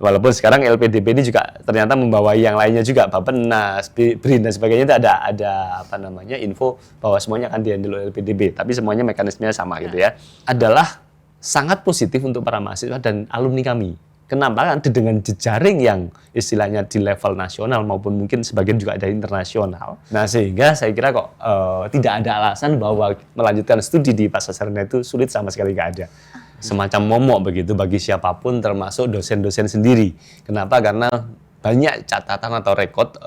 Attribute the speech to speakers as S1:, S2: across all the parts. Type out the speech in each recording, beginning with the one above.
S1: Walaupun sekarang LPDP ini juga ternyata membawa yang lainnya juga, Bappenas, BRIN dan sebagainya itu ada info bahwa semuanya akan dihandle oleh LPDP, tapi semuanya mekanismenya sama gitu ya. Adalah sangat positif untuk para mahasiswa dan alumni kami. Kenapa? Kan dengan jejaring yang istilahnya di level nasional maupun mungkin sebagian juga ada internasional. Nah, sehingga saya kira kok tidak ada alasan bahwa melanjutkan studi di Pasca Sarjana itu sulit, sama sekali nggak ada. Semacam momok begitu bagi siapapun termasuk dosen-dosen sendiri. Kenapa? Karena banyak catatan atau rekod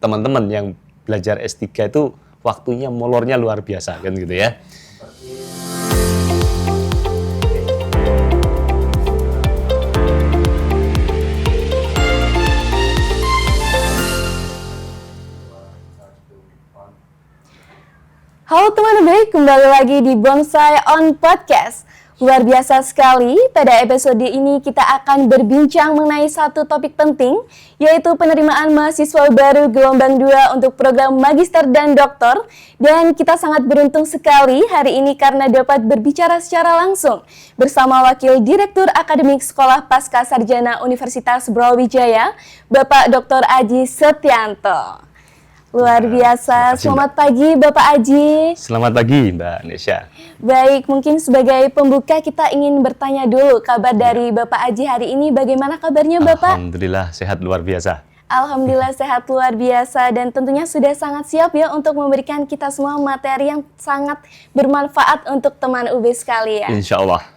S1: teman-teman yang belajar S3 itu waktunya molornya luar biasa kan gitu ya.
S2: Halo teman baik, kembali lagi di Bonsai on Podcast. Luar biasa sekali, pada episode ini kita akan berbincang mengenai satu topik penting, yaitu penerimaan mahasiswa baru gelombang 2 untuk program Magister dan Doktor. Dan kita sangat beruntung sekali hari ini karena dapat berbicara secara langsung bersama Wakil Direktur Akademik Sekolah Pasca Sarjana Universitas Brawijaya, Bapak Dr. Aji Setianto. Luar biasa. Selamat pagi Bapak Aji.
S1: Selamat pagi Mbak Nesya.
S2: Baik, mungkin sebagai pembuka kita ingin bertanya dulu kabar dari Bapak Aji hari ini. Bagaimana kabarnya Bapak?
S1: Alhamdulillah sehat luar biasa.
S2: Alhamdulillah sehat luar biasa dan tentunya sudah sangat siap ya untuk memberikan kita semua materi yang sangat bermanfaat untuk teman UB sekalian.
S1: Insya Allah.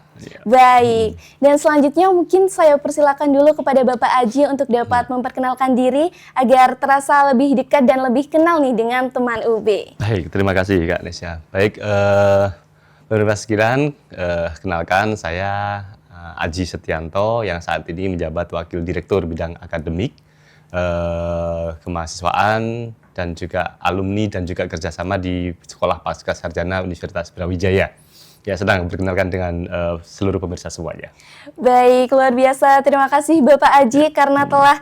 S2: Baik, dan selanjutnya mungkin saya persilakan dulu kepada Bapak Aji untuk dapat memperkenalkan diri agar terasa lebih dekat dan lebih kenal nih dengan teman UB.
S1: Baik, terima kasih Kak Nesya. Baik, beberapa sekalian, kenalkan saya Aji Setianto yang saat ini menjabat Wakil Direktur Bidang Akademik, Kemahasiswaan, dan juga alumni dan juga kerjasama di Sekolah Pasca Sarjana Universitas Brawijaya. Ya, sedang berkenalkan dengan seluruh pemirsa semuanya.
S2: Baik, luar biasa. Terima kasih Bapak Aji karena telah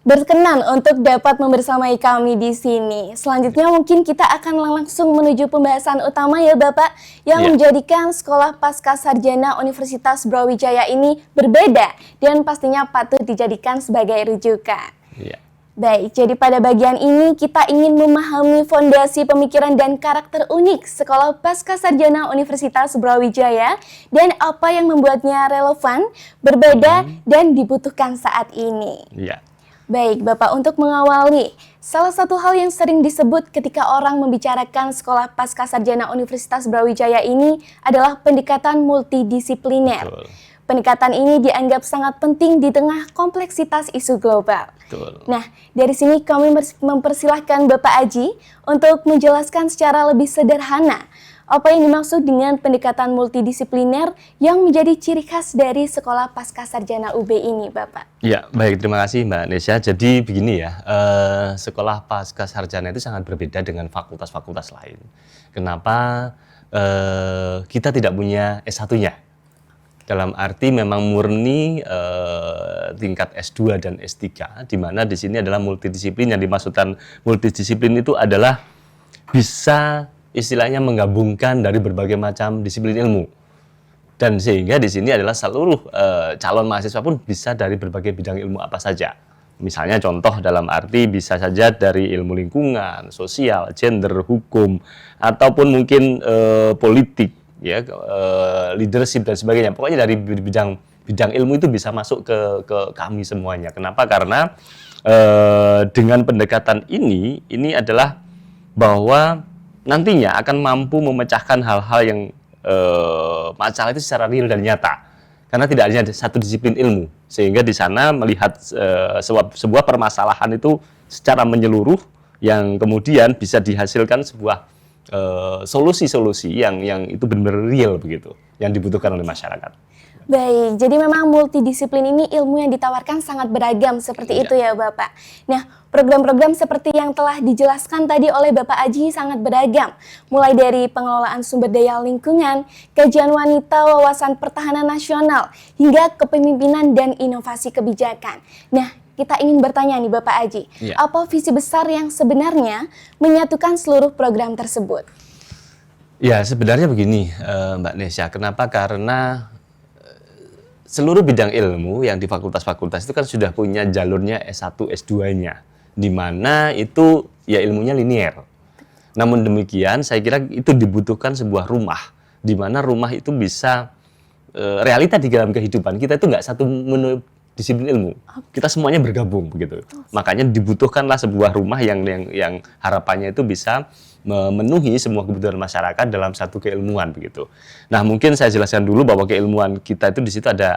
S2: berkenan untuk dapat membersamai kami di sini. Selanjutnya mungkin kita akan langsung menuju pembahasan utama ya Bapak, yang menjadikan Sekolah Pasca Sarjana Universitas Brawijaya ini berbeda dan pastinya patut dijadikan sebagai rujukan.
S1: Iya.
S2: Baik, jadi pada bagian ini kita ingin memahami fondasi pemikiran dan karakter unik Sekolah Pasca Sarjana Universitas Brawijaya dan apa yang membuatnya relevan, berbeda, dan dibutuhkan saat ini.
S1: Iya.
S2: Baik, Bapak, untuk mengawali, salah satu hal yang sering disebut ketika orang membicarakan Sekolah Pasca Sarjana Universitas Brawijaya ini adalah pendekatan multidisipliner.
S1: Betul.
S2: Pendekatan ini dianggap sangat penting di tengah kompleksitas isu global.
S1: Betul.
S2: Nah, dari sini kami mempersilahkan Bapak Aji untuk menjelaskan secara lebih sederhana apa yang dimaksud dengan pendekatan multidisipliner yang menjadi ciri khas dari Sekolah Pasca Sarjana UB ini, Bapak.
S1: Ya, baik, terima kasih Mbak Nesya. Jadi begini ya, Sekolah Pasca Sarjana itu sangat berbeda dengan fakultas-fakultas lain. Kenapa kita tidak punya S1-nya? Dalam arti memang murni tingkat S2 dan S3, di mana di sini adalah multidisiplin. Yang dimaksudkan multidisiplin itu adalah bisa istilahnya menggabungkan dari berbagai macam disiplin ilmu. Dan sehingga di sini adalah seluruh calon mahasiswa pun bisa dari berbagai bidang ilmu apa saja. Misalnya contoh dalam arti bisa saja dari ilmu lingkungan, sosial, gender, hukum, ataupun mungkin politik, ya, leadership dan sebagainya. Pokoknya dari bidang ilmu itu bisa masuk ke kami semuanya. Kenapa? Karena dengan pendekatan ini adalah bahwa nantinya akan mampu memecahkan hal-hal yang masalah itu secara real dan nyata. Karena tidak hanya satu disiplin ilmu, sehingga di sana melihat sebuah permasalahan itu secara menyeluruh yang kemudian bisa dihasilkan sebuah solusi-solusi yang itu benar-benar real begitu, yang dibutuhkan oleh masyarakat.
S2: Baik, jadi memang multidisiplin ini ilmu yang ditawarkan sangat beragam seperti itu ya Bapak. Nah, program-program seperti yang telah dijelaskan tadi oleh Bapak Aji sangat beragam. Mulai dari pengelolaan sumber daya lingkungan, kajian wanita, wawasan pertahanan nasional, hingga kepemimpinan dan inovasi kebijakan. Nah, kita ingin bertanya nih Bapak Aji, apa visi besar yang sebenarnya menyatukan seluruh program tersebut?
S1: Ya, sebenarnya begini Mbak Nesya, kenapa? Karena seluruh bidang ilmu yang di fakultas-fakultas itu kan sudah punya jalurnya S1, S2-nya, di mana itu ya ilmunya linear. Namun demikian, saya kira itu dibutuhkan sebuah rumah, di mana rumah itu bisa realita di dalam kehidupan kita itu nggak satu disiplin ilmu, kita semuanya bergabung begitu. Makanya dibutuhkanlah sebuah rumah yang harapannya itu bisa memenuhi semua kebutuhan masyarakat dalam satu keilmuan begitu. Nah, mungkin saya jelaskan dulu bahwa keilmuan kita itu di situ ada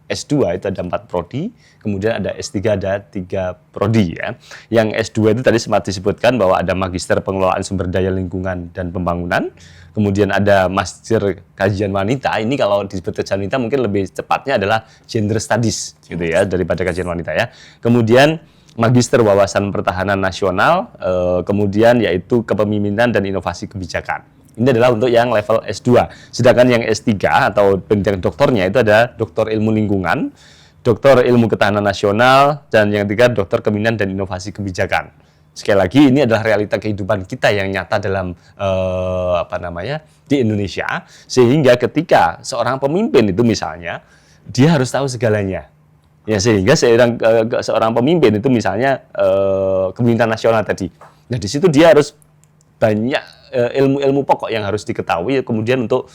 S1: S2 itu ada 4 prodi, kemudian ada S3 ada 3 prodi ya. Yang S2 itu tadi sempat disebutkan bahwa ada Magister Pengelolaan Sumber Daya Lingkungan dan Pembangunan, kemudian ada Magister Kajian Wanita. Ini kalau disebut kajian wanita mungkin lebih cepatnya adalah Gender Studies gitu ya daripada kajian wanita ya. Kemudian Magister Wawasan Pertahanan Nasional, kemudian yaitu Kepemimpinan dan Inovasi Kebijakan. Ini adalah untuk yang level S2. Sedangkan yang S3 atau pendidikan doktornya itu ada Doktor Ilmu Lingkungan, Doktor Ilmu Ketahanan Nasional, dan yang ketiga Doktor Kepemimpinan dan Inovasi Kebijakan. Sekali lagi ini adalah realita kehidupan kita yang nyata dalam di Indonesia, sehingga ketika seorang pemimpin itu misalnya dia harus tahu segalanya. Ya, sehingga seorang pemimpin itu misalnya kepemimpinan nasional tadi. Nah, di situ dia harus banyak ilmu-ilmu pokok yang harus diketahui kemudian untuk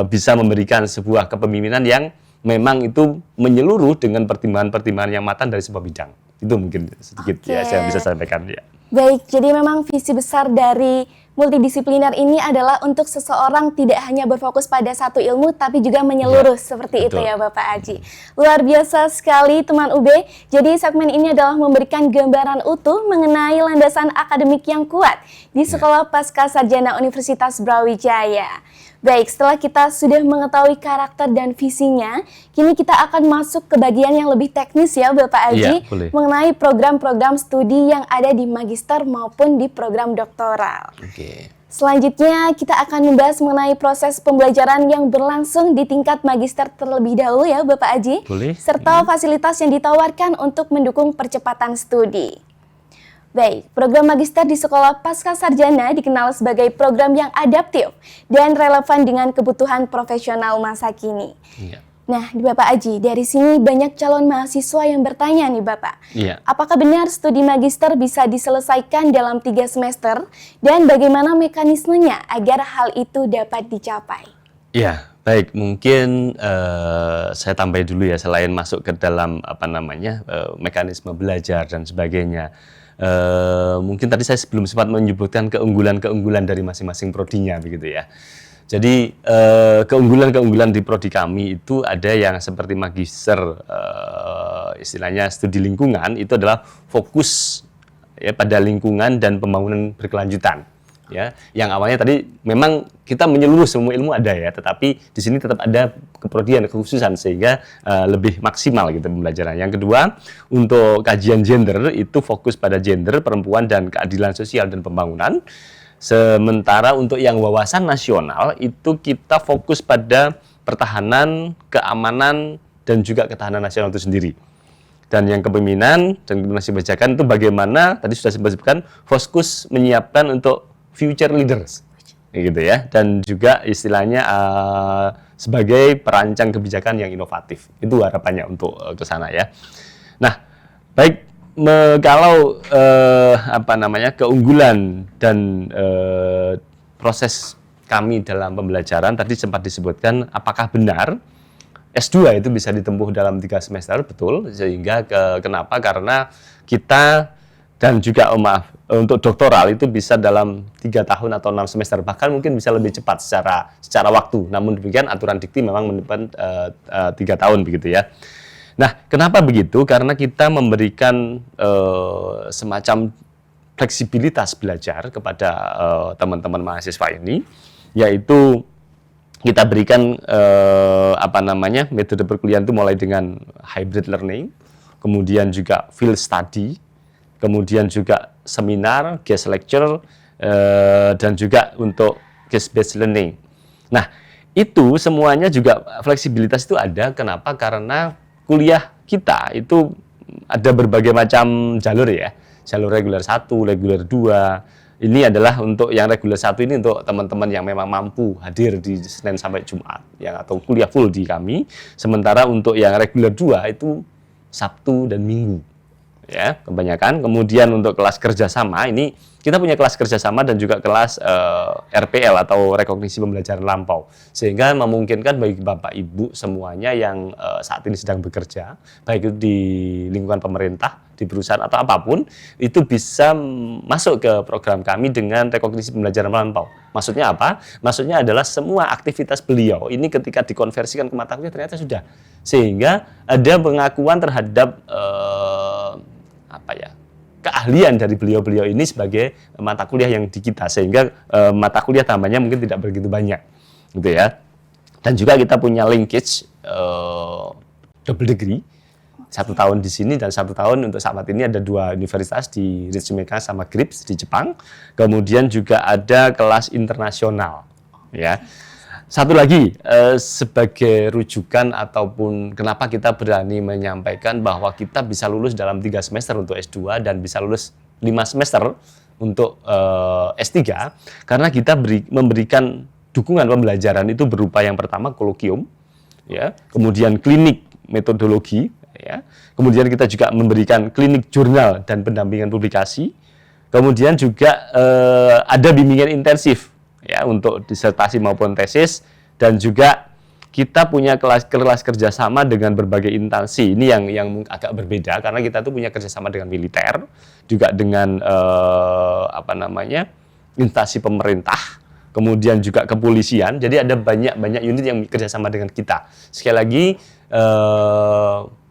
S1: bisa memberikan sebuah kepemimpinan yang memang itu menyeluruh dengan pertimbangan-pertimbangan yang matang dari sebuah bidang. Itu mungkin sedikit ya saya bisa sampaikan ya.
S2: Baik, jadi memang visi besar dari multidisipliner ini adalah untuk seseorang tidak hanya berfokus pada satu ilmu tapi juga menyeluruh seperti itu ya Bapak Aji. Luar biasa sekali teman UB. Jadi segmen ini adalah memberikan gambaran utuh mengenai landasan akademik yang kuat di Sekolah Pascasarjana Universitas Brawijaya. Baik, setelah kita sudah mengetahui karakter dan visinya, kini kita akan masuk ke bagian yang lebih teknis ya Bapak Aji, mengenai program-program studi yang ada di magister maupun di program doktoral. Selanjutnya kita akan membahas mengenai proses pembelajaran yang berlangsung di tingkat magister terlebih dahulu ya Bapak Aji, serta fasilitas yang ditawarkan untuk mendukung percepatan studi. Baik, program magister di Sekolah Pascasarjana dikenal sebagai program yang adaptif dan relevan dengan kebutuhan profesional masa kini. Nah, Bapak Aji, dari sini banyak calon mahasiswa yang bertanya nih Bapak, apakah benar studi magister bisa diselesaikan dalam 3 semester dan bagaimana mekanismenya agar hal itu dapat dicapai?
S1: Ya, baik, mungkin saya tambahin dulu ya, selain masuk ke dalam mekanisme belajar dan sebagainya. Mungkin tadi saya sebelum sempat menyebutkan keunggulan-keunggulan dari masing-masing prodinya begitu ya. Jadi keunggulan-keunggulan di prodi kami itu ada yang seperti magister istilahnya studi lingkungan, itu adalah fokus ya pada lingkungan dan pembangunan berkelanjutan. Ya, yang awalnya tadi memang kita menyeluruh semua ilmu ada ya, tetapi di sini tetap ada keprodian kekhususan sehingga lebih maksimal gitu pembelajaran. Yang kedua, untuk kajian gender itu fokus pada gender, perempuan dan keadilan sosial dan pembangunan. Sementara untuk yang wawasan nasional itu kita fokus pada pertahanan, keamanan dan juga ketahanan nasional itu sendiri. Dan yang kepemimpinan dan koordinasi kebijakan itu bagaimana tadi sudah disebutkan fokus menyiapkan untuk future leaders, gitu ya, dan juga istilahnya sebagai perancang kebijakan yang inovatif. Itu harapannya untuk ke sana ya. Nah, baik kalau keunggulan dan proses kami dalam pembelajaran tadi sempat disebutkan apakah benar S2 itu bisa ditempuh dalam 3 semester, betul, sehingga kenapa? Karena kita dan juga untuk doktoral itu bisa dalam 3 tahun atau 6 semester, bahkan mungkin bisa lebih cepat secara waktu. Namun demikian aturan dikti memang menyebutkan 3 tahun begitu ya. Nah, kenapa begitu? Karena kita memberikan semacam fleksibilitas belajar kepada teman-teman mahasiswa ini, yaitu kita berikan metode perkuliahan itu mulai dengan hybrid learning, kemudian juga field study, kemudian juga seminar, guest lecture, dan juga untuk guest-based learning. Nah, itu semuanya juga fleksibilitas itu ada. Kenapa? Karena kuliah kita itu ada berbagai macam jalur ya. Jalur reguler 1, reguler 2, Ini adalah untuk yang reguler 1 ini untuk teman-teman yang memang mampu hadir di Senin sampai Jumat yang atau kuliah full di kami. Sementara untuk yang reguler 2 itu Sabtu dan Minggu. Ya, kebanyakan. Kemudian untuk kelas kerjasama ini kita punya kelas kerjasama dan juga kelas RPL atau rekognisi pembelajaran lampau, sehingga memungkinkan bagi Bapak Ibu semuanya yang saat ini sedang bekerja, baik itu di lingkungan pemerintah, di perusahaan atau apapun, itu bisa masuk ke program kami dengan rekognisi pembelajaran lampau. Maksudnya apa? Maksudnya adalah semua aktivitas beliau ini ketika dikonversikan ke mata kuliah ternyata sudah, sehingga ada pengakuan terhadap keahlian dari beliau-beliau ini sebagai mata kuliah yang di kita, sehingga mata kuliah tambahnya mungkin tidak begitu banyak, gitu ya. Dan juga kita punya linkage double degree, 1 tahun di sini dan 1 tahun untuk saat ini ada 2 universitas di Ritsumeikan sama Grips di Jepang. Kemudian juga ada kelas internasional, ya. Satu lagi, sebagai rujukan ataupun kenapa kita berani menyampaikan bahwa kita bisa lulus dalam 3 semester untuk S2 dan bisa lulus 5 semester untuk S3, karena kita memberikan dukungan pembelajaran itu berupa yang pertama kolokium, ya, kemudian klinik metodologi, ya, kemudian kita juga memberikan klinik jurnal dan pendampingan publikasi, kemudian juga ada bimbingan intensif, ya, untuk disertasi maupun tesis, dan juga kita punya kelas kerjasama dengan berbagai instansi. Ini yang agak berbeda karena kita tuh punya kerjasama dengan militer, juga dengan instansi pemerintah, kemudian juga kepolisian. Jadi ada banyak unit yang kerjasama dengan kita. Sekali lagi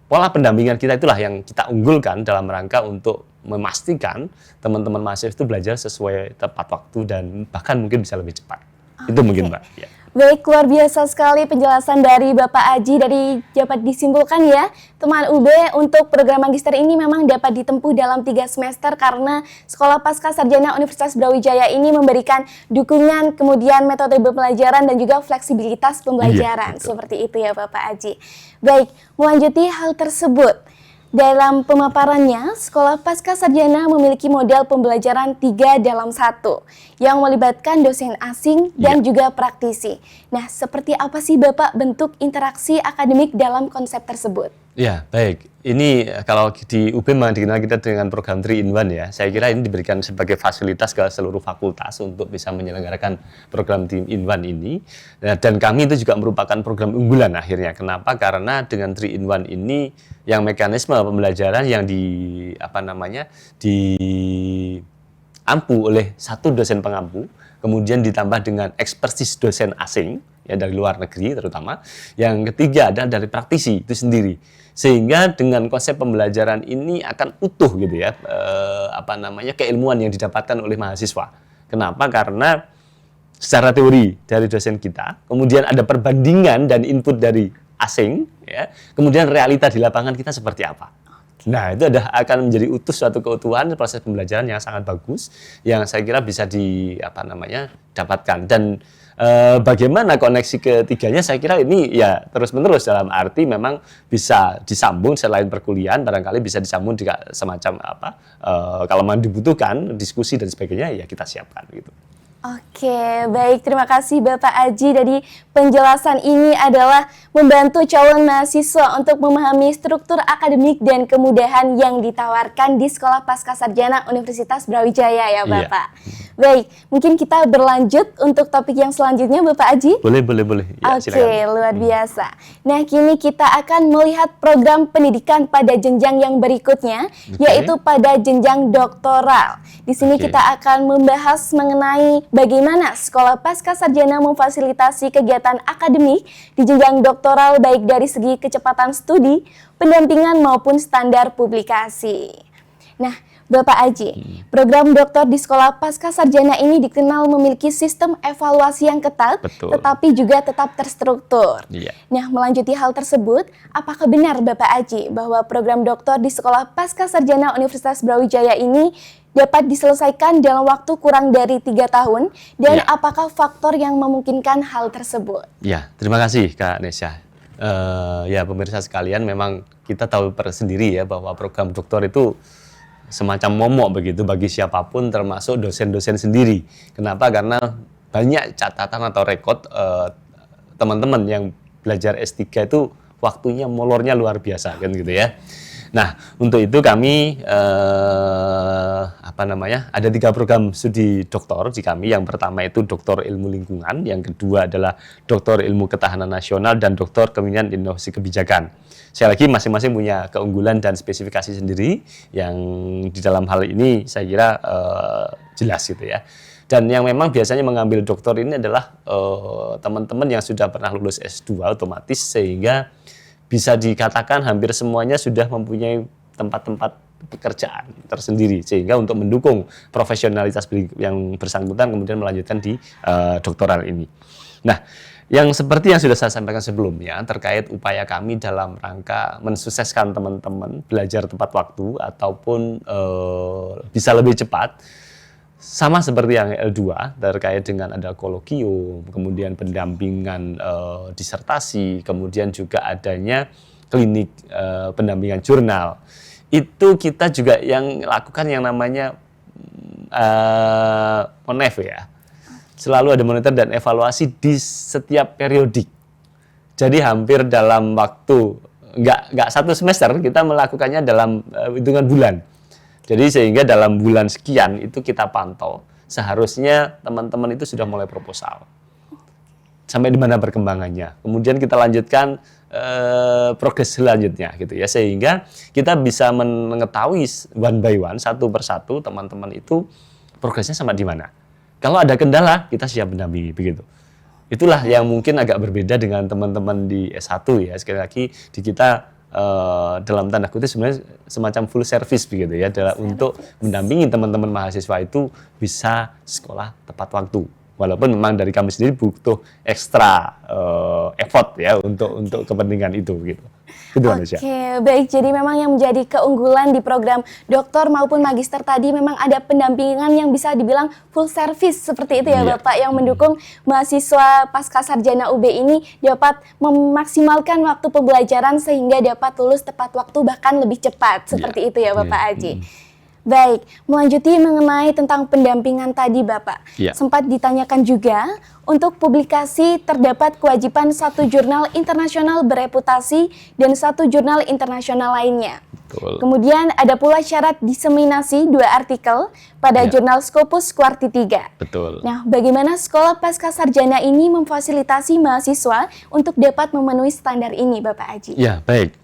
S1: pola pendampingan kita itulah yang kita unggulkan dalam rangka untuk memastikan teman-teman mahasiswa itu belajar sesuai tepat waktu dan bahkan mungkin bisa lebih cepat. Itu mungkin, Mbak. Ya.
S2: Baik, luar biasa sekali penjelasan dari Bapak Aji. Dari dapat disimpulkan ya, teman UB untuk program magister ini memang dapat ditempuh dalam 3 semester karena Sekolah Pascasarjana Universitas Brawijaya ini memberikan dukungan, kemudian metode pembelajaran dan juga fleksibilitas pembelajaran.
S1: Iya,
S2: seperti itu ya Bapak Aji. Baik, melanjuti hal tersebut. Dalam pemaparannya, Sekolah Pascasarjana memiliki model pembelajaran 3 dalam 1 yang melibatkan dosen asing dan juga praktisi. Nah, seperti apa sih Bapak bentuk interaksi akademik dalam konsep tersebut?
S1: Ya, baik. Ini kalau di UB memang dikenal kita dengan program 3 in 1 ya. Saya kira ini diberikan sebagai fasilitas ke seluruh fakultas untuk bisa menyelenggarakan program 3 in 1 ini. Dan kami itu juga merupakan program unggulan akhirnya. Kenapa? Karena dengan 3 in 1 ini yang mekanisme pembelajaran yang diampu oleh satu dosen pengampu, kemudian ditambah dengan ekspertis dosen asing ya dari luar negeri terutama. Yang ketiga adalah dari praktisi itu sendiri. Sehingga dengan konsep pembelajaran ini akan utuh gitu ya, keilmuan yang didapatkan oleh mahasiswa. Kenapa? Karena secara teori dari dosen kita, kemudian ada perbandingan dan input dari asing, ya, kemudian realita di lapangan kita seperti apa. Nah, itu akan menjadi utuh suatu keutuhan proses pembelajaran yang sangat bagus, yang saya kira bisa dapatkan. Dan bagaimana koneksi ketiganya, saya kira ini ya terus-menerus dalam arti memang bisa disambung selain perkuliahan, barangkali bisa disambung juga semacam kalau memang dibutuhkan diskusi dan sebagainya ya kita siapkan gitu.
S2: Oke, baik. Terima kasih Bapak Aji. Dari penjelasan ini adalah membantu calon mahasiswa untuk memahami struktur akademik dan kemudahan yang ditawarkan di Sekolah Pascasarjana Universitas Brawijaya ya Bapak. Iya. Baik, mungkin kita berlanjut untuk topik yang selanjutnya Bapak Aji.
S1: Boleh. Ya,
S2: Oke, luar biasa. Nah, kini kita akan melihat program pendidikan pada jenjang yang berikutnya, yaitu pada jenjang doktoral. Di sini kita akan membahas mengenai bagaimana Sekolah Pascasarjana memfasilitasi kegiatan akademik di jenjang doktoral baik dari segi kecepatan studi, pendampingan maupun standar publikasi. Nah, Bapak Aji, program doktor di Sekolah Pascasarjana ini dikenal memiliki sistem evaluasi yang ketat, tetapi juga tetap terstruktur.
S1: Iya.
S2: Nah, melanjuti hal tersebut, apakah benar Bapak Aji bahwa program doktor di Sekolah Pascasarjana Universitas Brawijaya ini dapat diselesaikan dalam waktu kurang dari 3 tahun, dan apakah faktor yang memungkinkan hal tersebut?
S1: Ya, terima kasih Kak Nesya. Ya, pemirsa sekalian, memang kita tahu sendiri ya bahwa program doktor itu semacam momok begitu bagi siapapun termasuk dosen-dosen sendiri. Kenapa? Karena banyak catatan atau rekod teman-teman yang belajar S3 itu waktunya molornya luar biasa kan gitu ya. Nah, untuk itu kami ada 3 program studi doktor di kami. Yang pertama itu Doktor Ilmu Lingkungan, yang kedua adalah Doktor Ilmu Ketahanan Nasional, dan Doktor Kepemimpinan Inovasi Kebijakan. Sekali lagi masing-masing punya keunggulan dan spesifikasi sendiri yang di dalam hal ini saya kira jelas gitu ya. Dan yang memang biasanya mengambil doktor ini adalah teman-teman yang sudah pernah lulus S2 otomatis, sehingga bisa dikatakan hampir semuanya sudah mempunyai tempat-tempat pekerjaan tersendiri, sehingga untuk mendukung profesionalitas yang bersangkutan kemudian melanjutkan di doktoral ini. Nah, yang seperti yang sudah saya sampaikan sebelumnya terkait upaya kami dalam rangka mensukseskan teman-teman belajar tepat waktu ataupun bisa lebih cepat, sama seperti yang L2 terkait dengan ada kolokium, kemudian pendampingan disertasi, kemudian juga adanya klinik pendampingan jurnal. Itu kita juga yang lakukan yang namanya MONEV ya. Selalu ada monitor dan evaluasi di setiap periodik. Jadi hampir dalam waktu nggak 1 semester, kita melakukannya dalam hitungan bulan. Jadi sehingga dalam bulan sekian itu kita pantau, seharusnya teman-teman itu sudah mulai proposal. Sampai di mana perkembangannya. Kemudian kita lanjutkan progres selanjutnya gitu ya, sehingga kita bisa mengetahui one by one, satu persatu teman-teman itu progresnya sampai di mana. Kalau ada kendala, kita siap mendampingi begitu. Itulah yang mungkin agak berbeda dengan teman-teman di S1 ya. Sekali lagi di kita dalam tanda kutip sebenarnya semacam full service begitu ya, adalah untuk mendampingi teman-teman mahasiswa itu bisa sekolah tepat waktu. Walaupun memang dari kami sendiri butuh ekstra effort ya untuk kepentingan itu gitu.
S2: Oke, baik. Jadi memang yang menjadi keunggulan di program doktor maupun magister tadi memang ada pendampingan yang bisa dibilang full service seperti itu ya Bapak, yang mendukung mahasiswa pasca sarjana UB ini dapat memaksimalkan waktu pembelajaran sehingga dapat lulus tepat waktu bahkan lebih cepat seperti itu ya Bapak Aji. Baik, melanjuti mengenai tentang pendampingan tadi Bapak, sempat ditanyakan juga untuk publikasi terdapat kewajiban 1 jurnal internasional bereputasi dan 1 jurnal internasional lainnya.
S1: Betul.
S2: Kemudian ada pula syarat diseminasi 2 artikel pada jurnal Scopus Quarti 3.
S1: Betul.
S2: Nah, bagaimana sekolah pasca sarjana ini memfasilitasi mahasiswa untuk dapat memenuhi standar ini, Bapak Aji?
S1: Ya, baik.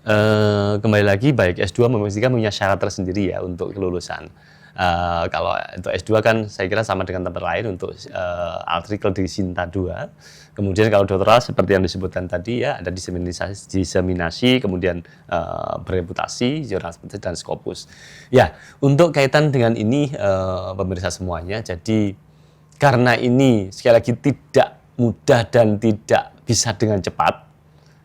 S1: Kembali lagi, baik S2 memastikan punya syarat tersendiri ya untuk kelulusan. Kalau untuk S2 kan saya kira sama dengan tempat lain untuk artikel di Sinta 2. Kemudian kalau doktoral seperti yang disebutkan tadi ya, ada diseminasi kemudian bereputasi, jurnal dan Scopus. Ya, untuk kaitan dengan ini pemirsa semuanya, jadi karena ini sekali lagi tidak mudah dan tidak bisa dengan cepat,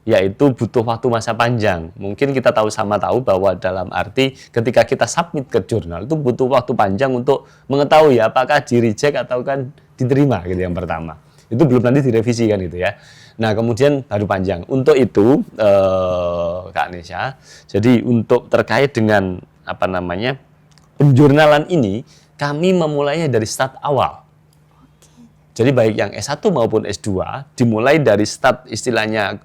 S1: yaitu butuh waktu masa panjang. Mungkin kita sama tahu bahwa dalam arti ketika kita submit ke jurnal itu butuh waktu panjang untuk mengetahui apakah di reject atau kan diterima gitu yang pertama. Itu belum nanti direvisi kan gitu ya. Nah kemudian baru panjang. Untuk itu Kak Nesya, jadi untuk terkait dengan penjurnalan ini kami memulainya dari start awal. Jadi baik yang S1 maupun S2 dimulai dari start istilahnya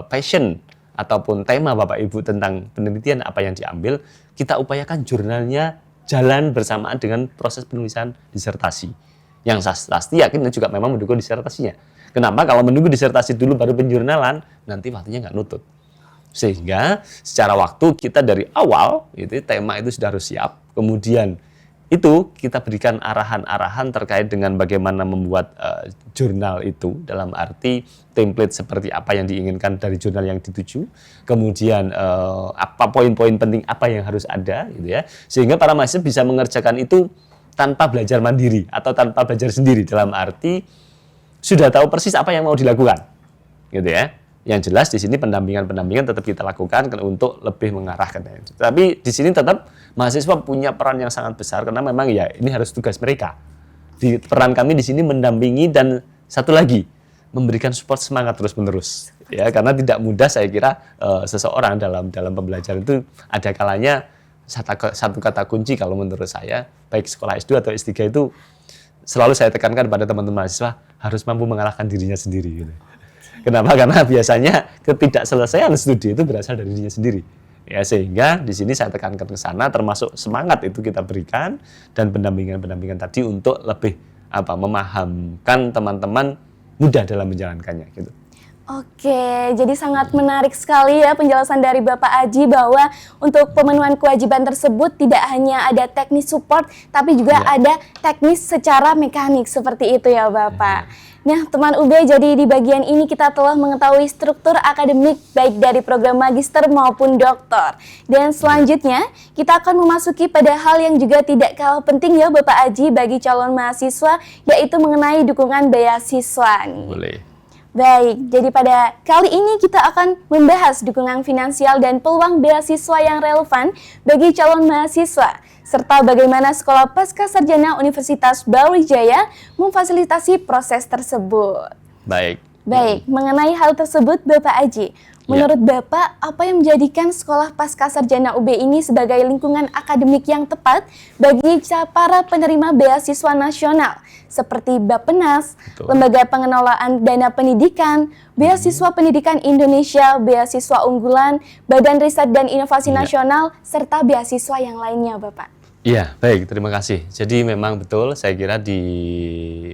S1: passion ataupun tema Bapak Ibu tentang penelitian apa yang diambil, kita upayakan jurnalnya jalan bersamaan dengan proses penulisan disertasi. Yang pasti yakin juga memang mendukung disertasinya. Kenapa? Kalau menunggu disertasi dulu baru penjurnalan, nanti waktunya nggak nutut. Sehingga secara waktu kita dari awal, itu tema itu sudah harus siap. Kemudian itu kita berikan arahan-arahan terkait dengan bagaimana membuat jurnal itu, dalam arti template seperti apa yang diinginkan dari jurnal yang dituju, kemudian apa poin-poin penting apa yang harus ada, gitu ya, sehingga para mahasiswa bisa mengerjakan itu tanpa belajar mandiri atau tanpa belajar sendiri, dalam arti sudah tahu persis apa yang mau dilakukan, gitu ya. Yang jelas di sini pendampingan tetap kita lakukan untuk lebih mengarahkan. Tapi di sini tetap mahasiswa punya peran yang sangat besar karena memang ya ini harus tugas mereka. Peran kami di sini mendampingi dan satu lagi memberikan support semangat terus-menerus. Ya, karena tidak mudah saya kira seseorang dalam pembelajaran itu ada kalanya satu kata kunci kalau menurut saya, baik sekolah S2 atau S3 itu selalu saya tekankan pada teman-teman mahasiswa harus mampu mengalahkan dirinya sendiri. Gitu. Kenapa? Karena biasanya ketidakselesaian studi itu berasal dari dirinya sendiri. Ya, sehingga di sini saya tekankan ke sana, termasuk semangat itu kita berikan dan pendampingan-pendampingan tadi untuk lebih memahamkan teman-teman mudah dalam menjalankannya. Gitu.
S2: Oke, jadi sangat menarik sekali ya penjelasan dari Bapak Aji bahwa untuk pemenuhan kewajiban tersebut tidak hanya ada teknis support, tapi juga ada teknis secara mekanik seperti itu ya Bapak. Nah, teman UB, jadi di bagian ini kita telah mengetahui struktur akademik baik dari program magister maupun doktor. Dan selanjutnya kita akan memasuki pada hal yang juga tidak kalah penting ya Bapak Aji bagi calon mahasiswa, yaitu mengenai dukungan beasiswa nih.
S1: Boleh.
S2: Baik, jadi pada kali ini kita akan membahas dukungan finansial dan peluang beasiswa yang relevan bagi calon mahasiswa, serta bagaimana Sekolah Pascasarjana Universitas Brawijaya memfasilitasi proses tersebut.
S1: Baik.
S2: Baik, mengenai hal tersebut Bapak Aji, menurut Bapak apa yang menjadikan Sekolah Pascasarjana UB ini sebagai lingkungan akademik yang tepat bagi para penerima beasiswa nasional seperti Bappenas, Lembaga Pengelolaan Dana Pendidikan, Beasiswa Pendidikan Indonesia, Beasiswa Unggulan, Badan Riset dan Inovasi Nasional, serta beasiswa yang lainnya Bapak?
S1: Iya, baik, terima kasih. Jadi memang betul, saya kira di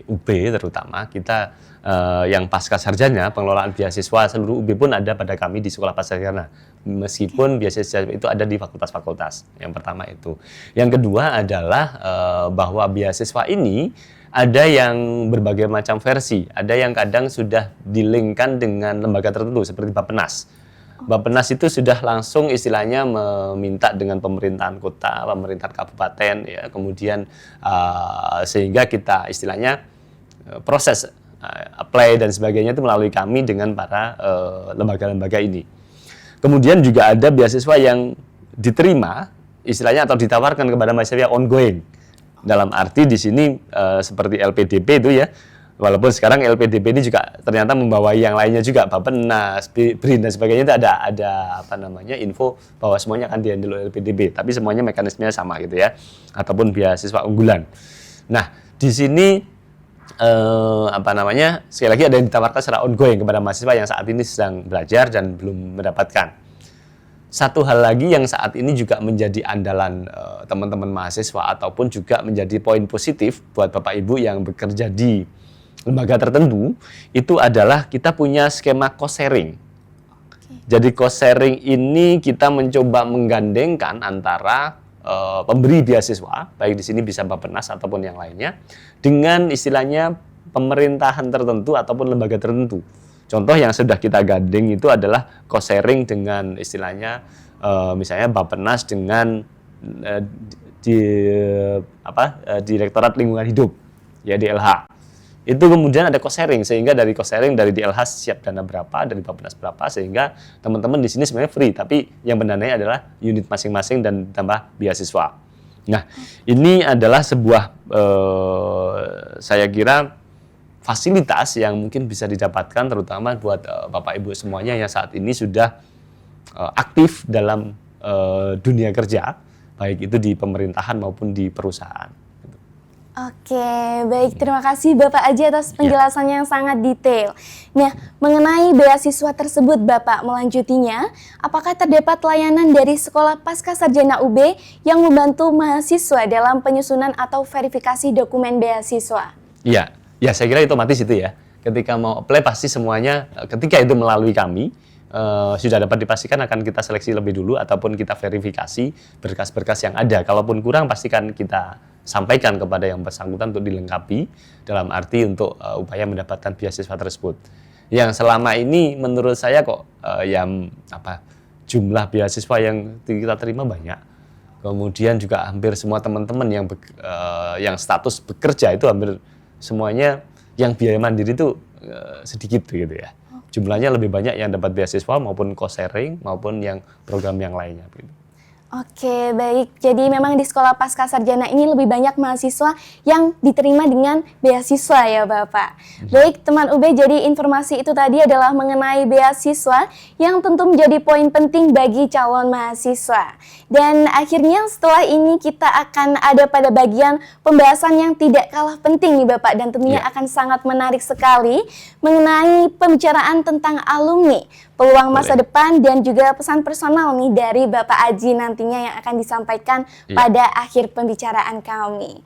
S1: UB terutama kita yang pasca sarjana pengelolaan beasiswa seluruh UB pun ada pada kami di Sekolah Pascasarjana. Meskipun beasiswa itu ada di fakultas-fakultas. Yang pertama itu. Yang kedua adalah bahwa beasiswa ini ada yang berbagai macam versi. Ada yang kadang sudah dilingkan dengan lembaga tertentu seperti Bappenas. Bappenas itu sudah langsung istilahnya meminta dengan pemerintahan kota, pemerintahan kabupaten, ya, kemudian sehingga kita istilahnya proses apply dan sebagainya itu melalui kami dengan para lembaga-lembaga ini. Kemudian juga ada beasiswa yang diterima istilahnya atau ditawarkan kepada mahasiswa ongoing. Dalam arti di sini seperti LPDP itu ya. Walaupun sekarang LPDP ini juga ternyata membawai yang lainnya juga, Bappenas, BRIN dan sebagainya itu ada info bahwa semuanya akan dihandle oleh LPDP, tapi semuanya mekanismenya sama gitu ya, ataupun beasiswa unggulan. Nah, di sini sekali lagi ada yang ditawarkan secara ongoing kepada mahasiswa yang saat ini sedang belajar dan belum mendapatkan. Satu hal lagi yang saat ini juga menjadi andalan teman-teman mahasiswa ataupun juga menjadi poin positif buat Bapak Ibu yang bekerja di lembaga tertentu, itu adalah kita punya skema cost sharing. Jadi cost sharing ini kita mencoba menggandengkan antara pemberi beasiswa, baik di sini bisa Bappenas ataupun yang lainnya, dengan istilahnya pemerintahan tertentu ataupun lembaga tertentu. Contoh yang sudah kita gandeng itu adalah cost sharing dengan istilahnya misalnya Bappenas dengan Direktorat Lingkungan Hidup, ya DLH. Itu kemudian ada cost sharing, sehingga dari cost sharing dari DLH siap dana berapa, dari Bappenas berapa, sehingga teman-teman di sini sebenarnya free, tapi yang mendanai adalah unit masing-masing dan tambah beasiswa. Nah, ini adalah sebuah saya kira fasilitas yang mungkin bisa didapatkan terutama buat Bapak Ibu semuanya yang saat ini sudah aktif dalam dunia kerja, baik itu di pemerintahan maupun di perusahaan.
S2: Oke, baik. Terima kasih Bapak Aji atas penjelasannya yang sangat detail. Nah, mengenai beasiswa tersebut Bapak melanjutinya, apakah terdapat layanan dari Sekolah Pascasarjana UB yang membantu mahasiswa dalam penyusunan atau verifikasi dokumen beasiswa?
S1: Iya, ya saya kira otomatis itu ya. Ketika mau apply pasti semuanya, ketika itu melalui kami, sudah dapat dipastikan akan kita seleksi lebih dulu ataupun kita verifikasi berkas-berkas yang ada. Kalaupun kurang pastikan kita sampaikan kepada yang bersangkutan untuk dilengkapi dalam arti untuk upaya mendapatkan beasiswa tersebut. Yang selama ini menurut saya kok jumlah beasiswa yang kita terima banyak. Kemudian juga hampir semua teman-teman yang status bekerja itu hampir semuanya yang biaya mandiri itu sedikit gitu ya. Jumlahnya lebih banyak yang dapat beasiswa maupun cost sharing maupun yang program yang lainnya.
S2: Oke, baik. Jadi memang di Sekolah Pascasarjana ini lebih banyak mahasiswa yang diterima dengan beasiswa ya Bapak. Baik, teman UB, jadi informasi itu tadi adalah mengenai beasiswa yang tentu menjadi poin penting bagi calon mahasiswa. Dan akhirnya setelah ini kita akan ada pada bagian pembahasan yang tidak kalah penting nih Bapak, dan tentunya akan sangat menarik sekali mengenai pembicaraan tentang alumni, peluang masa depan, dan juga pesan personal nih dari Bapak Aji nantinya yang akan disampaikan pada akhir pembicaraan kami.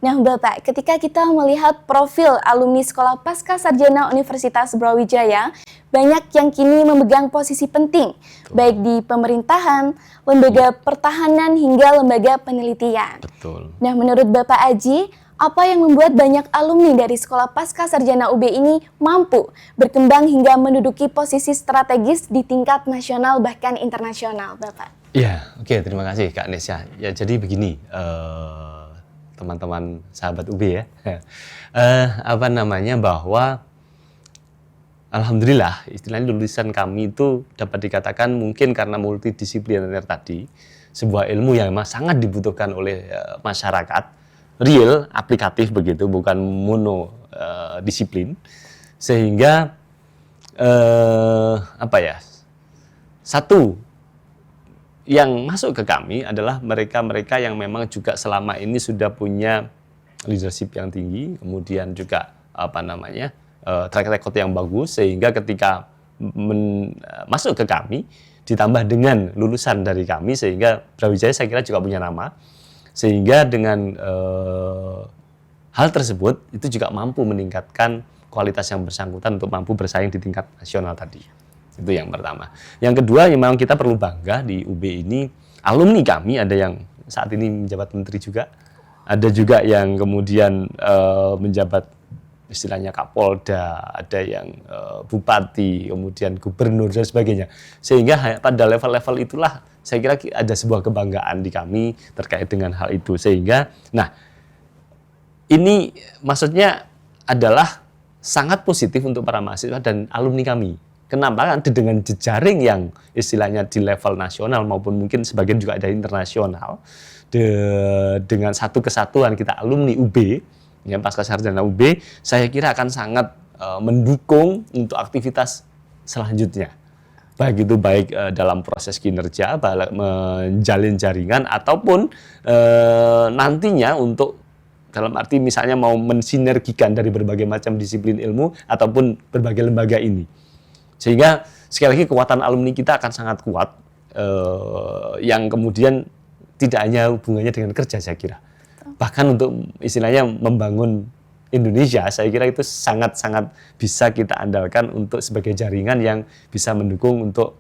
S2: Nah Bapak, ketika kita melihat profil alumni Sekolah Pascasarjana Universitas Brawijaya, banyak yang kini memegang posisi penting, baik di pemerintahan, lembaga pertahanan, hingga lembaga penelitian.
S1: Betul.
S2: Nah menurut Bapak Aji, apa yang membuat banyak alumni dari Sekolah Pascasarjana UB ini mampu berkembang hingga menduduki posisi strategis di tingkat nasional bahkan internasional, Bapak?
S1: Ya, oke, terima kasih Kak Nesya. Ya, jadi begini, teman-teman sahabat UB ya, bahwa alhamdulillah istilahnya lulusan kami itu dapat dikatakan mungkin karena multidisipliner tadi, sebuah ilmu yang memang sangat dibutuhkan oleh masyarakat, real, aplikatif begitu, bukan mono disiplin, sehingga satu yang masuk ke kami adalah mereka-mereka yang memang juga selama ini sudah punya leadership yang tinggi, kemudian juga track record yang bagus, sehingga ketika masuk ke kami ditambah dengan lulusan dari kami, sehingga Brawijaya saya kira juga punya nama. Sehingga dengan hal tersebut itu juga mampu meningkatkan kualitas yang bersangkutan untuk mampu bersaing di tingkat nasional tadi. Itu yang pertama. Yang kedua, yang memang kita perlu bangga di UB ini, alumni kami ada yang saat ini menjabat menteri juga, ada juga yang kemudian menjabat istilahnya Kapolda, ada yang bupati, kemudian gubernur dan sebagainya. Sehingga pada level-level itulah saya kira ada sebuah kebanggaan di kami terkait dengan hal itu. Sehingga, nah ini maksudnya adalah sangat positif untuk para mahasiswa dan alumni kami. Kenapa? Kan dengan jejaring yang istilahnya di level nasional maupun mungkin sebagian juga ada internasional, dengan satu kesatuan kita alumni UB, ya, Pascasarjana UB, saya kira akan sangat mendukung untuk aktivitas selanjutnya. Baik dalam proses kinerja, menjalin jaringan, ataupun nantinya untuk dalam arti misalnya mau mensinergikan dari berbagai macam disiplin ilmu ataupun berbagai lembaga ini. Sehingga sekali lagi kekuatan alumni kita akan sangat kuat, yang kemudian tidak hanya hubungannya dengan kerja saya kira. Bahkan untuk istilahnya membangun Indonesia, saya kira itu sangat-sangat bisa kita andalkan untuk sebagai jaringan yang bisa mendukung untuk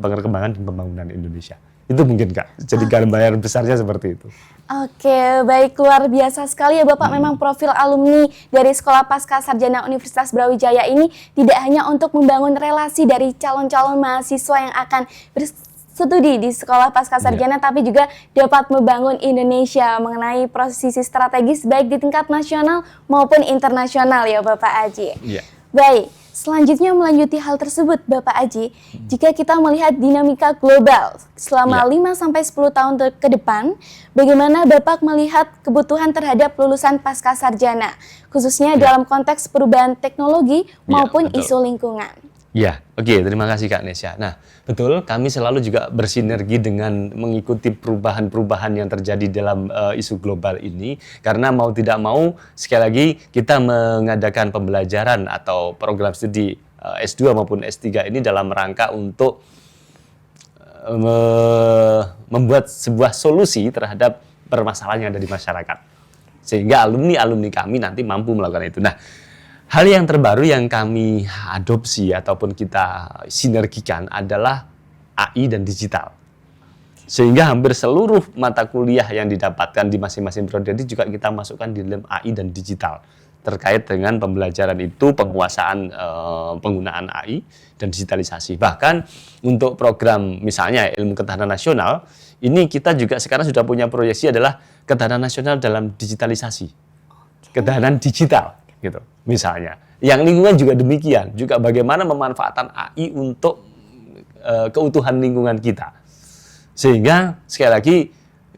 S1: perkembangan dan pembangunan Indonesia. Itu mungkin Kak, jadi gambaran besarnya seperti itu.
S2: Oke, baik, luar biasa sekali ya Bapak. Memang profil alumni dari Sekolah Pascasarjana Universitas Brawijaya ini tidak hanya untuk membangun relasi dari calon-calon mahasiswa yang akan studi di Sekolah Pascasarjana, tapi juga dapat membangun Indonesia mengenai posisi strategis baik di tingkat nasional maupun internasional ya Bapak Aji. Baik, selanjutnya melanjuti hal tersebut Bapak Aji, jika kita melihat dinamika global selama 5-10 tahun ke depan, bagaimana Bapak melihat kebutuhan terhadap lulusan Pascasarjana, khususnya dalam konteks perubahan teknologi maupun isu lingkungan?
S1: Ya, oke, terima kasih Kak Nesya. Nah, betul, kami selalu juga bersinergi dengan mengikuti perubahan-perubahan yang terjadi dalam isu global ini, karena mau tidak mau, sekali lagi kita mengadakan pembelajaran atau program studi S2 maupun S3 ini dalam rangka untuk membuat sebuah solusi terhadap permasalahan yang ada di masyarakat. Sehingga alumni-alumni kami nanti mampu melakukan itu. Nah, hal yang terbaru yang kami adopsi ataupun kita sinergikan adalah AI dan digital. Sehingga hampir seluruh mata kuliah yang didapatkan di masing-masing prodi juga kita masukkan di dalam AI dan digital. Terkait dengan pembelajaran itu, penguasaan penggunaan AI dan digitalisasi. Bahkan untuk program misalnya ilmu ketahanan nasional, ini kita juga sekarang sudah punya proyeksi adalah ketahanan nasional dalam digitalisasi. Ketahanan digital. Gitu, misalnya. Yang lingkungan juga demikian, juga bagaimana memanfaatkan AI untuk keutuhan lingkungan kita. Sehingga sekali lagi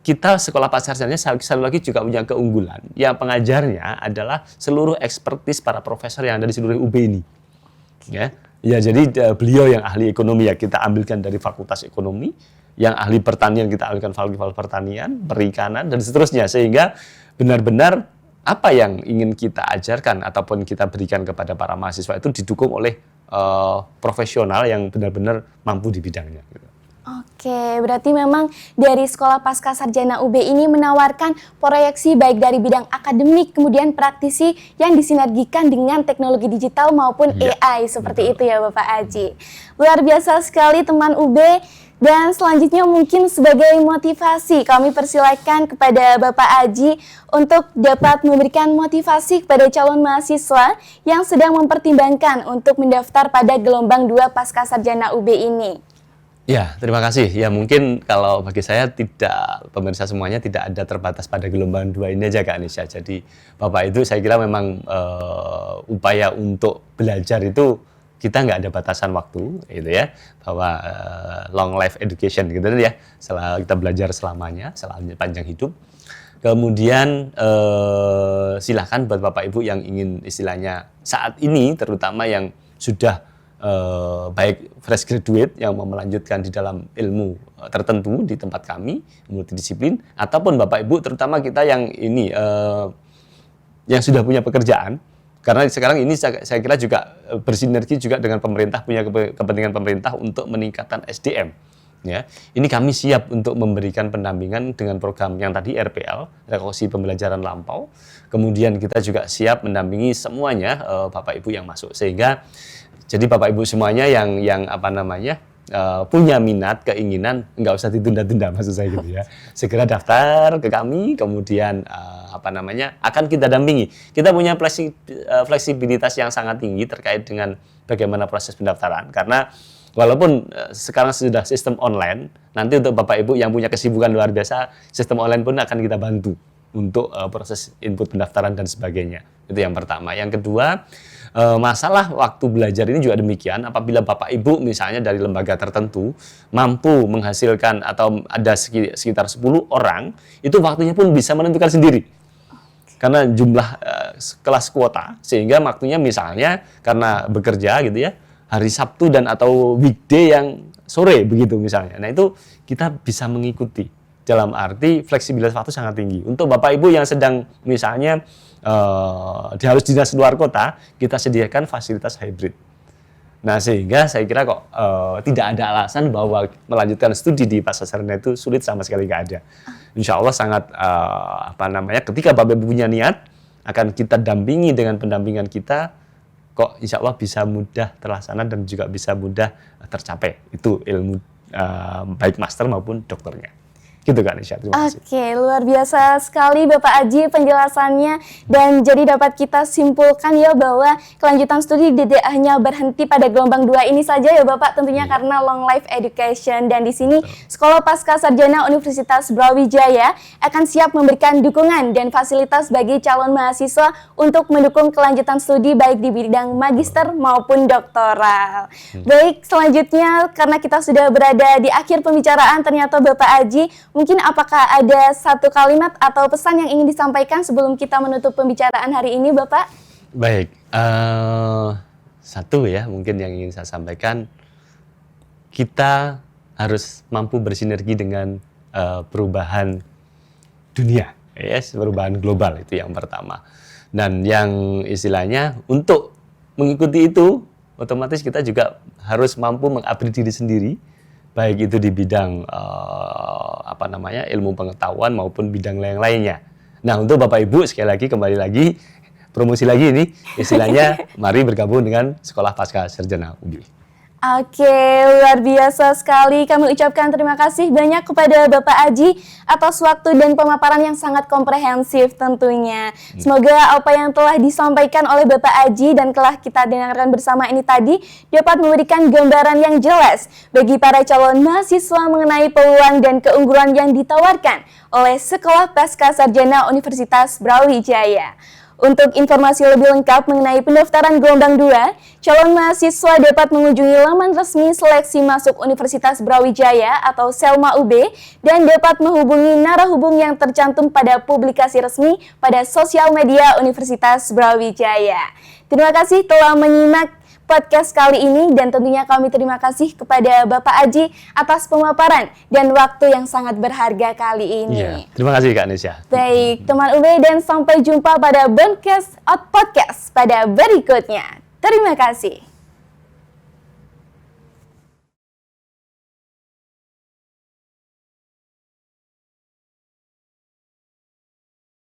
S1: kita sekolah pascasarjana selalu lagi juga punya keunggulan. Yang pengajarnya adalah seluruh ekspertis para profesor yang ada di seluruh UB ini. Ya, jadi beliau yang ahli ekonomi ya kita ambilkan dari Fakultas Ekonomi, yang ahli pertanian kita ambilkan fakultas pertanian, perikanan dan seterusnya, sehingga benar-benar apa yang ingin kita ajarkan ataupun kita berikan kepada para mahasiswa itu didukung oleh profesional yang benar-benar mampu di bidangnya. Gitu.
S2: Oke, berarti memang dari Sekolah Pascasarjana UB ini menawarkan proyeksi baik dari bidang akademik, kemudian praktisi yang disinergikan dengan teknologi digital maupun AI, seperti itu ya Bapak Aji. Luar biasa sekali teman UB, dan selanjutnya mungkin sebagai motivasi kami persilakan kepada Bapak Aji untuk dapat memberikan motivasi kepada calon mahasiswa yang sedang mempertimbangkan untuk mendaftar pada gelombang 2 Pascasarjana UB ini.
S1: Ya, terima kasih. Ya mungkin kalau bagi saya tidak, pemirsa semuanya tidak ada terbatas pada gelombang 2 ini aja Kak Anisha. Jadi Bapak itu saya kira memang upaya untuk belajar itu kita nggak ada batasan waktu, gitu ya. Bahwa long life education gitu ya, setelah kita belajar selamanya, selama panjang hidup. Kemudian silakan buat Bapak Ibu yang ingin istilahnya saat ini, terutama yang sudah baik fresh graduate yang mau melanjutkan di dalam ilmu tertentu di tempat kami multidisiplin, ataupun Bapak Ibu terutama kita yang ini yang sudah punya pekerjaan, karena sekarang ini saya kira juga bersinergi juga dengan pemerintah, punya kepentingan pemerintah untuk meningkatkan SDM. Ya, ini kami siap untuk memberikan pendampingan dengan program yang tadi RPL, rekoksi pembelajaran lampau. Kemudian kita juga siap mendampingi semuanya Bapak Ibu yang masuk, sehingga jadi Bapak Ibu semuanya yang apa namanya punya minat, keinginan, nggak usah ditunda-tunda maksud saya gitu ya. Segera daftar ke kami, kemudian apa namanya akan kita dampingi. Kita punya fleksibilitas yang sangat tinggi terkait dengan bagaimana proses pendaftaran, karena walaupun sekarang sudah sistem online, nanti untuk Bapak Ibu yang punya kesibukan luar biasa, sistem online pun akan kita bantu untuk proses input pendaftaran dan sebagainya. Itu yang pertama. Yang kedua, masalah waktu belajar ini juga demikian. Apabila Bapak Ibu misalnya dari lembaga tertentu mampu menghasilkan atau ada sekitar 10 orang, itu waktunya pun bisa menentukan sendiri. Karena jumlah kelas kuota, sehingga waktunya misalnya karena bekerja gitu ya, hari Sabtu dan atau weekday yang sore begitu misalnya. Nah itu kita bisa mengikuti. Dalam arti fleksibilitas waktu sangat tinggi. Untuk Bapak Ibu yang sedang misalnya harus dinas luar kota, kita sediakan fasilitas hybrid. Nah sehingga saya kira kok tidak ada alasan bahwa melanjutkan studi di Pascasarjana itu sulit, sama sekali nggak ada. Insya Allah sangat apa namanya, ketika Bapak Ibu punya niat, akan kita dampingi dengan pendampingan kita, kok insya Allah bisa mudah terlaksana dan juga bisa mudah tercapai. Itu ilmu baik master maupun dokternya. Gitu kan Nisha, terima kasih.
S2: Oke, luar biasa sekali Bapak Aji penjelasannya, dan jadi dapat kita simpulkan ya bahwa kelanjutan studi tidak hanya berhenti pada gelombang 2 ini saja ya Bapak, tentunya karena long life education, dan di sini Sekolah Pascasarjana Universitas Brawijaya akan siap memberikan dukungan dan fasilitas bagi calon mahasiswa untuk mendukung kelanjutan studi baik di bidang magister maupun doktoral. Baik, selanjutnya karena kita sudah berada di akhir pembicaraan, ternyata Bapak Aji, mungkin apakah ada satu kalimat atau pesan yang ingin disampaikan sebelum kita menutup pembicaraan hari ini, Bapak?
S1: Baik, satu ya mungkin yang ingin saya sampaikan, kita harus mampu bersinergi dengan perubahan dunia, yes, perubahan global, itu yang pertama. Dan yang istilahnya untuk mengikuti itu, otomatis kita juga harus mampu mengupgrade diri sendiri, baik itu di bidang apa namanya ilmu pengetahuan maupun bidang lainnya. Nah untuk Bapak Ibu sekali lagi kembali lagi promosi lagi ini istilahnya mari bergabung dengan Sekolah Pascasarjana UB.
S2: Oke, luar biasa sekali. Kami ucapkan terima kasih banyak kepada Bapak Aji atas waktu dan pemaparan yang sangat komprehensif tentunya. Semoga apa yang telah disampaikan oleh Bapak Aji dan telah kita dengarkan bersama ini tadi dapat memberikan gambaran yang jelas bagi para calon mahasiswa mengenai peluang dan keunggulan yang ditawarkan oleh Sekolah Pascasarjana Universitas Brawijaya. Untuk informasi lebih lengkap mengenai pendaftaran gelombang 2, calon mahasiswa dapat mengunjungi laman resmi seleksi masuk Universitas Brawijaya atau Selma UB dan dapat menghubungi narahubung yang tercantum pada publikasi resmi pada sosial media Universitas Brawijaya. Terima kasih telah menyimak podcast kali ini dan tentunya kami terima kasih kepada Bapak Aji atas pemaparan dan waktu yang sangat berharga kali ini.
S1: Iya, terima kasih Kak Nesya.
S2: Baik, teman UB dan sampai jumpa pada podcast pada berikutnya. Terima kasih.